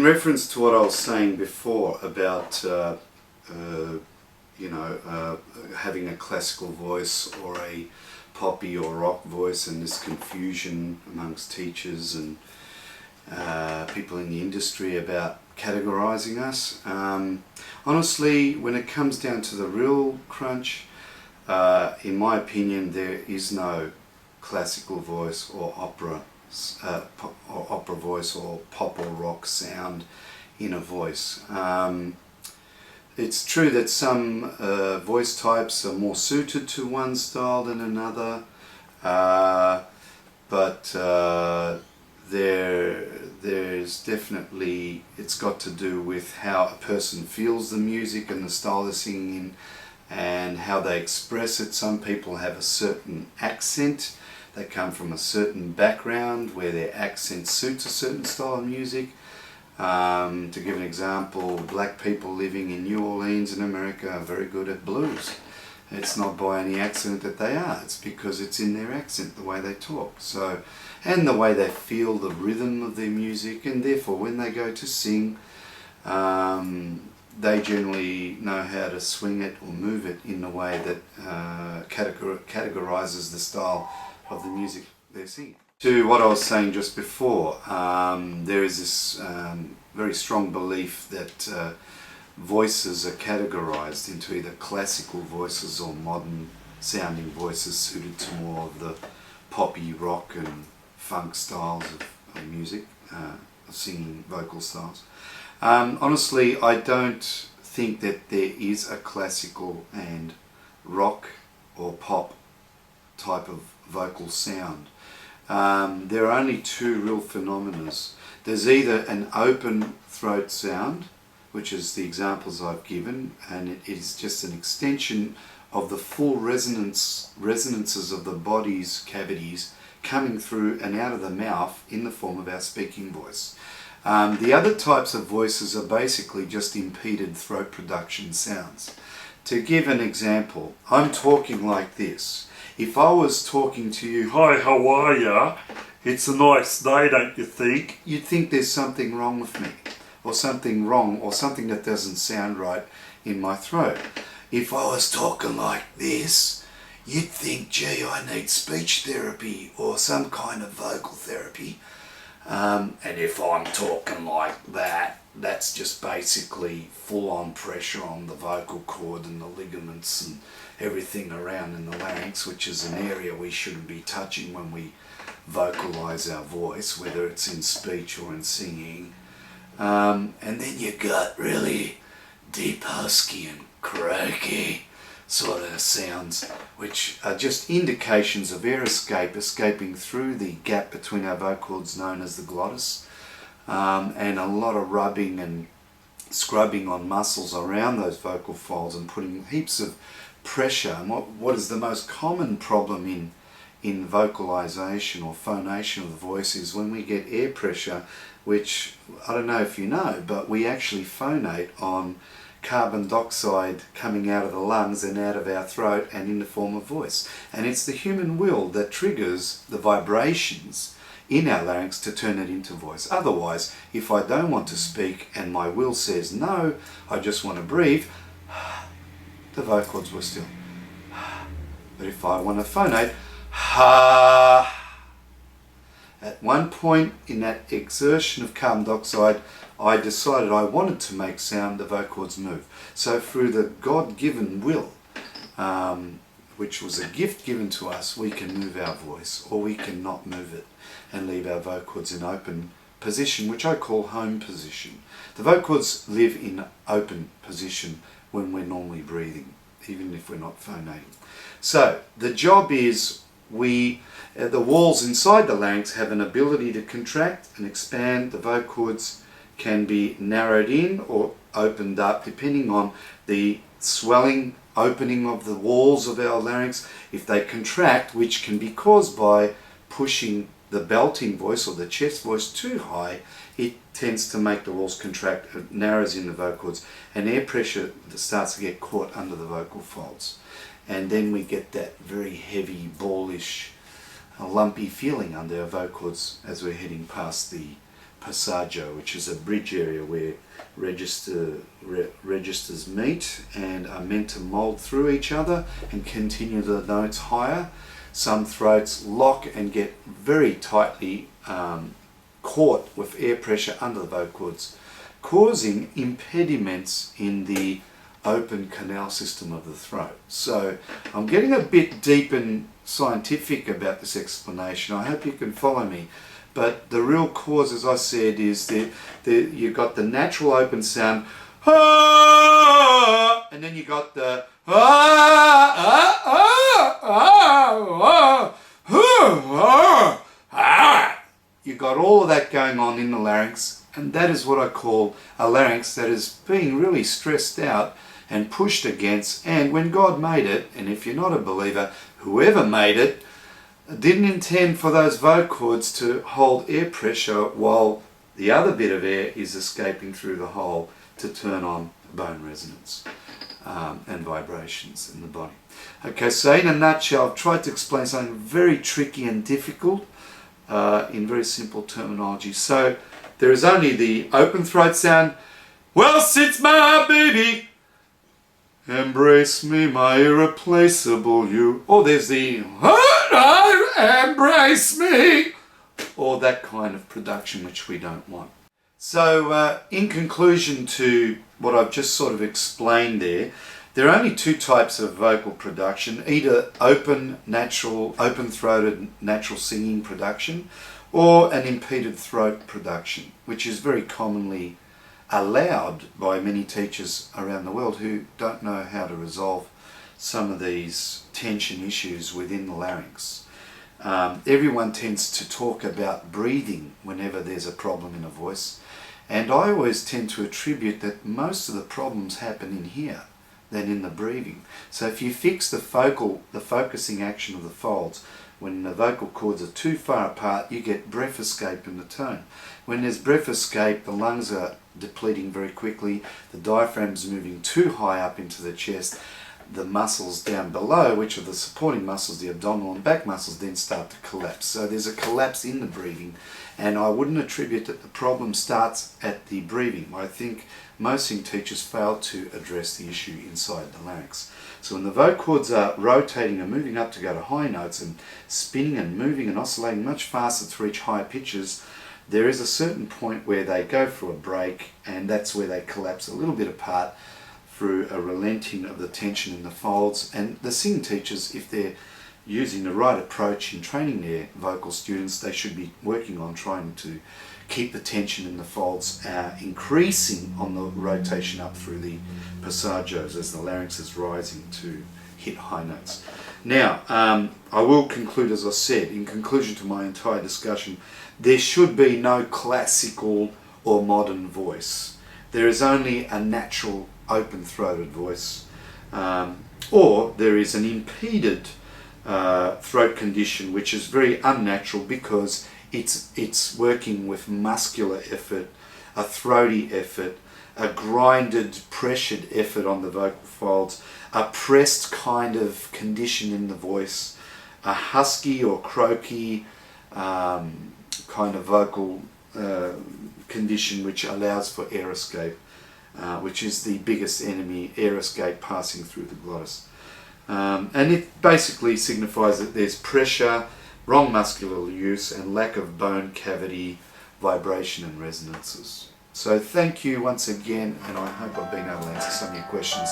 reference to what I was saying before about having a classical voice or a poppy or rock voice, and this confusion amongst teachers and people in the industry about categorizing us. Honestly, when it comes down to the real crunch, in my opinion, there is no classical voice or opera voice or pop or rock sound in a voice. It's true that some voice types are more suited to one style than another, but there's definitely, it's got to do with how a person feels the music and the style they're singing in and how they express it. Some people have a certain accent. They come from a certain background where their accent suits a certain style of music. To give an example, black people living in New Orleans in America are very good at blues. It's not by any accident that they are, it's because it's in their accent, the way they talk. So, and the way they feel the rhythm of their music, and therefore when they go to sing, they generally know how to swing it or move it in a way that categorizes the style of the music they're singing. To what I was saying just before, there is this very strong belief that voices are categorized into either classical voices or modern sounding voices suited to more of the poppy, rock and funk styles of music, of singing vocal styles. Honestly, I don't think that there is a classical and rock or pop type of vocal sound. There are only two real phenomena. There's either an open throat sound, which is the examples I've given, and it is just an extension of the full resonances of the body's cavities coming through and out of the mouth in the form of our speaking voice. The other types of voices are basically just impeded throat production sounds. To give an example, I'm talking like this. If I was talking to you, "Hi, how are ya? It's a nice day, don't you think?" You'd think there's something wrong with me, or something wrong, or something that doesn't sound right in my throat. If I was talking like this, you'd think, "Gee, I need speech therapy or some kind of vocal therapy." And if I'm talking like that, that's just basically full-on pressure on the vocal cord and the ligaments and everything around in the larynx, which is an area we shouldn't be touching when we vocalize our voice, whether it's in speech or in singing. And then you got really deep, husky and croaky sort of sounds, which are just indications of air escaping through the gap between our vocal cords known as the glottis, and a lot of rubbing and scrubbing on muscles around those vocal folds and putting heaps of pressure. And what is the most common problem in vocalization or phonation of the voice is when we get air pressure, which I don't know if you know, but we actually phonate on carbon dioxide coming out of the lungs and out of our throat and in the form of voice. And it's the human will that triggers the vibrations in our larynx to turn it into voice. Otherwise, if I don't want to speak and my will says no, I just want to breathe, the vocal cords were still. But if I want to phonate, at one point in that exertion of carbon dioxide, I decided I wanted to make sound, the vocal cords move. So through the God-given will, which was a gift given to us, we can move our voice, or we can not move it and leave our vocal cords in open position, which I call home position. The vocal cords live in open position when we're normally breathing, even if we're not phonating. So the job is the walls inside the larynx have an ability to contract and expand. The vocal cords can be narrowed in or opened up depending on the swelling, opening of the walls of our larynx. If they contract, which can be caused by pushing the belting voice or the chest voice too high, it tends to make the walls contract, it narrows in the vocal cords, and air pressure starts to get caught under the vocal folds. And then we get that very heavy, ballish, lumpy feeling under our vocal cords as we're heading past the passaggio, which is a bridge area where registers meet and are meant to mould through each other and continue the notes higher. Some throats lock and get very tightly caught with air pressure under the vocal cords, causing impediments in the open canal system of the throat. So I'm getting a bit deep and scientific about this explanation. I hope you can follow me. But the real cause, as I said, is that you've got the natural open sound, and then you got the you got all of that going on in the larynx, and that is what I call a larynx that is being really stressed out and pushed against. And when God made it, and if you're not a believer, whoever made it didn't intend for those vocal cords to hold air pressure while the other bit of air is escaping through the hole to turn on bone resonance and vibrations in the body. Okay, so in a nutshell, I've tried to explain something very tricky and difficult in very simple terminology. So there is only the open throat sound, well, sits my baby, embrace me, my irreplaceable you. Or there's the embrace me, or that kind of production which we don't want. So in conclusion to what I've just sort of explained there are only two types of vocal production, either open-throated natural singing production, or an impeded throat production, which is very commonly allowed by many teachers around the world who don't know how to resolve some of these tension issues within the larynx. Everyone tends to talk about breathing whenever there's a problem in a voice, and I always tend to attribute that most of the problems happen in here than in the breathing. So if you fix the focusing action of the folds, when the vocal cords are too far apart, you get breath escape in the tone. When there's breath escape, the lungs are depleting very quickly, the diaphragm's moving too high up into the chest, the muscles down below, which are the supporting muscles, the abdominal and back muscles, then start to collapse. So there's a collapse in the breathing, and I wouldn't attribute that the problem starts at the breathing. I think most sing teachers fail to address the issue inside the larynx. So when the vocal cords are rotating and moving up to go to high notes and spinning and moving and oscillating much faster to reach higher pitches, there is a certain point where they go for a break, and that's where they collapse a little bit apart through a relenting of the tension in the folds. And the singing teachers, if they're using the right approach in training their vocal students, they should be working on trying to keep the tension in the folds increasing on the rotation up through the passagios as the larynx is rising to hit high notes. Now, I will conclude, as I said, in conclusion to my entire discussion, there should be no classical or modern voice. There is only a natural open-throated voice, or there is an impeded throat condition, which is very unnatural because it's working with muscular effort, a throaty effort, a grinded, pressured effort on the vocal folds, a pressed kind of condition in the voice, a husky or croaky kind of vocal condition which allows for air escape, which is the biggest enemy, air escape passing through the glottis. And it basically signifies that there's pressure, wrong muscular use, and lack of bone cavity, vibration and resonances. So thank you once again, and I hope I've been able to answer some of your questions.